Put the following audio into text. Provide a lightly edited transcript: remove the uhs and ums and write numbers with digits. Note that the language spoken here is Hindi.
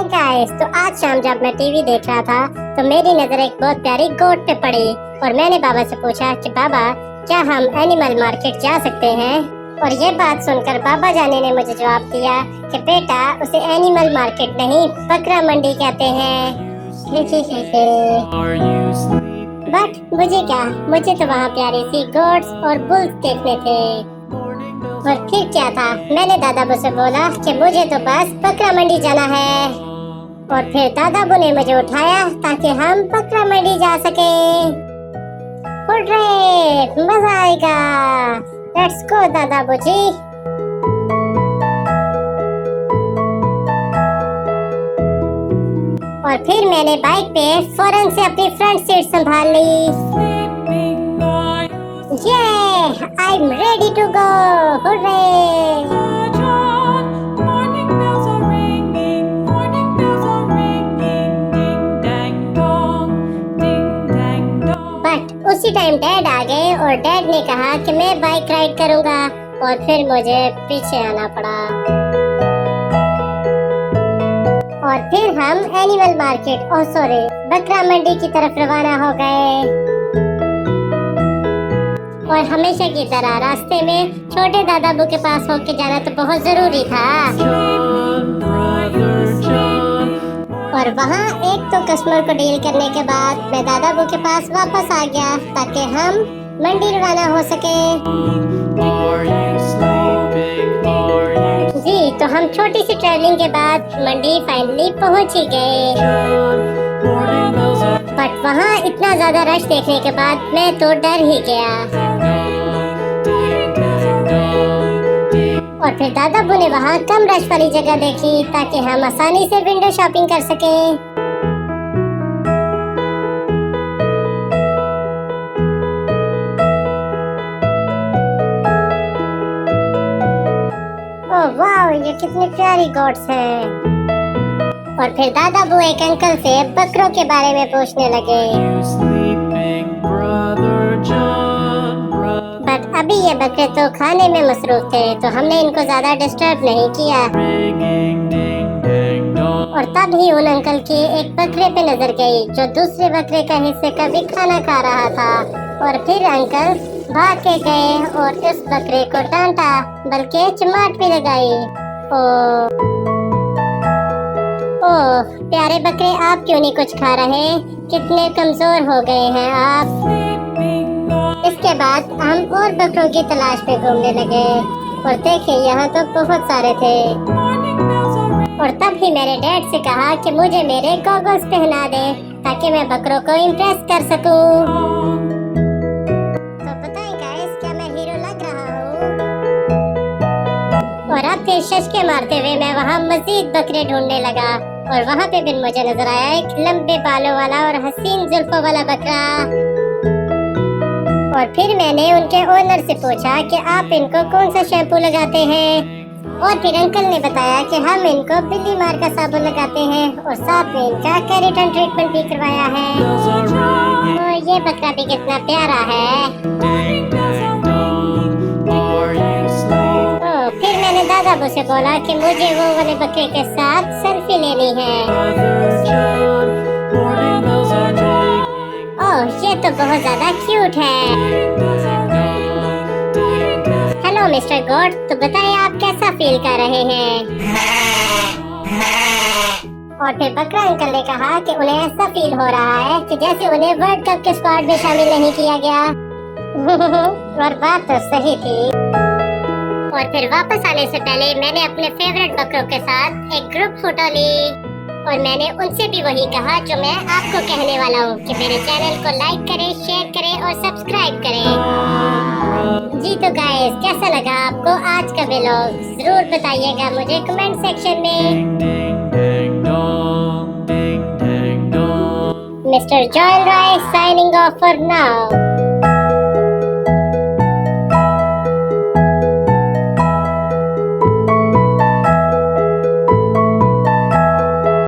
गाइस, तो आज शाम जब मैं टीवी देख रहा था तो मेरी नजर एक बहुत प्यारी गोट पे पड़ी और मैंने बाबा से पूछा कि बाबा क्या हम एनिमल मार्केट जा सकते हैं। और ये बात सुनकर बाबा जाने ने मुझे जवाब दिया कि बेटा उसे एनिमल मार्केट नहीं बकरा मंडी कहते हैं। बट मुझे क्या, मुझे तो वहाँ प्यारी सी गोट्स और बुल्स देखने थे। और फिर क्या था, मैंने दादाबू से बोला कि मुझे तो बस बकरा मंडी जाना है। और फिर दादाबू ने मुझे उठाया ताकि हम बकरा मंडी जा सके। मजा आएगा, लेट्स गो दादाबू जी। और फिर मैंने बाइक पे फौरन से अपनी फ्रंट सीट संभाल ली। Yeah, I'm ready to go. Hooray! But उसी टाइम डैड आ गए और डैड ने कहा कि मैं बाइक राइड करूंगा और फिर मुझे पीछे आना पड़ा। और फिर हम एनिमल मार्केट बकरा मंडी की तरफ रवाना हो गए। और हमेशा की तरह रास्ते में छोटे दादाबू के पास होके जाना तो बहुत जरूरी था। और वहाँ एक तो कस्टमर को डील करने के बाद मैं दादाबू के पास वापस आ गया ताकि हम मंडी रवाना हो सके। जी, तो हम छोटी सी ट्रैवलिंग के बाद मंडी फाइनली पहुँच ही गए। बट वहाँ इतना ज्यादा रश देखने के बाद मैं तो डर ही गया। और फिर दादाबू ने वहाँ कम रश वाली जगह देखी ताकि हम आसानी से विंडो शॉपिंग कर सकें। ओह वाह, ये कितनी प्यारी गोट्स हैं। और फिर दादाबू एक अंकल से बकरों के बारे में पूछने लगे। बट अभी ये बकरे तो खाने में मसरूफ थे तो हमने इनको ज्यादा डिस्टर्ब नहीं किया। और तब ही उन अंकल की एक बकरे पे नजर गई जो दूसरे बकरे का हिस्से का भी खाना खा रहा था। और फिर अंकल भाग के गए और उस बकरे को डांटा बल्कि चमाट भी लगाई। ओह प्यारे बकरे, आप क्यों नहीं कुछ खा रहे? कितने कमजोर हो गए हैं आप। इसके बाद हम और बकरों की तलाश में घूमने लगे और देखे यहाँ तो बहुत सारे थे। और तब ही मेरे डैड से कहा कि मुझे मेरे गॉगल्स पहना दे ताकि मैं बकरों को इम्प्रेस कर सकूं। तो बताएं गाइस, क्या मैं हीरो लग रहा हूँ? और अब फिर शशके मारते हुए मैं वहाँ मजीद बकरे ढूंढने लगा और वहाँ पे भी मुझे नजर आया एक लंबे बालों वाला और हसीन जुल्फों वाला बकरा। और फिर मैंने उनके ओनर से पूछा कि आप इनको कौन सा शैम्पू लगाते हैं। और फिर अंकल ने बताया कि हम इनको बिल्ली मार का साबुन लगाते हैं और साथ में इनका केराटिन ट्रीटमेंट भी करवाया है। और ये बकरा भी कितना प्यारा है। फिर मैंने दादाबू से बोला कि मुझे वो वाले बकरे के साथ सेल्फी लेनी है। ओह ये तो बहुत ज्यादा क्यूट है। हेलो मिस्टर गॉड, तो बताइए आप कैसा फील कर रहे हैं? और फिर बकरा अंकल ने कहा कि उन्हें ऐसा फील हो रहा है कि जैसे उन्हें वर्ल्ड कप के स्क्वाड में शामिल नहीं किया गया। और बात तो सही थी। और फिर वापस आने से पहले मैंने अपने फेवरेट बकरों के साथ एक ग्रुप फोटो ली और मैंने उनसे भी वही कहा जो मैं आपको कहने वाला हूँ कि मेरे चैनल को लाइक करें, शेयर करें और सब्सक्राइब करें। जी तो गाइस, कैसा लगा आपको आज का व्लॉग? जरूर बताइएगा मुझे कमेंट सेक्शन में। Mister Joel Rai signing off for now.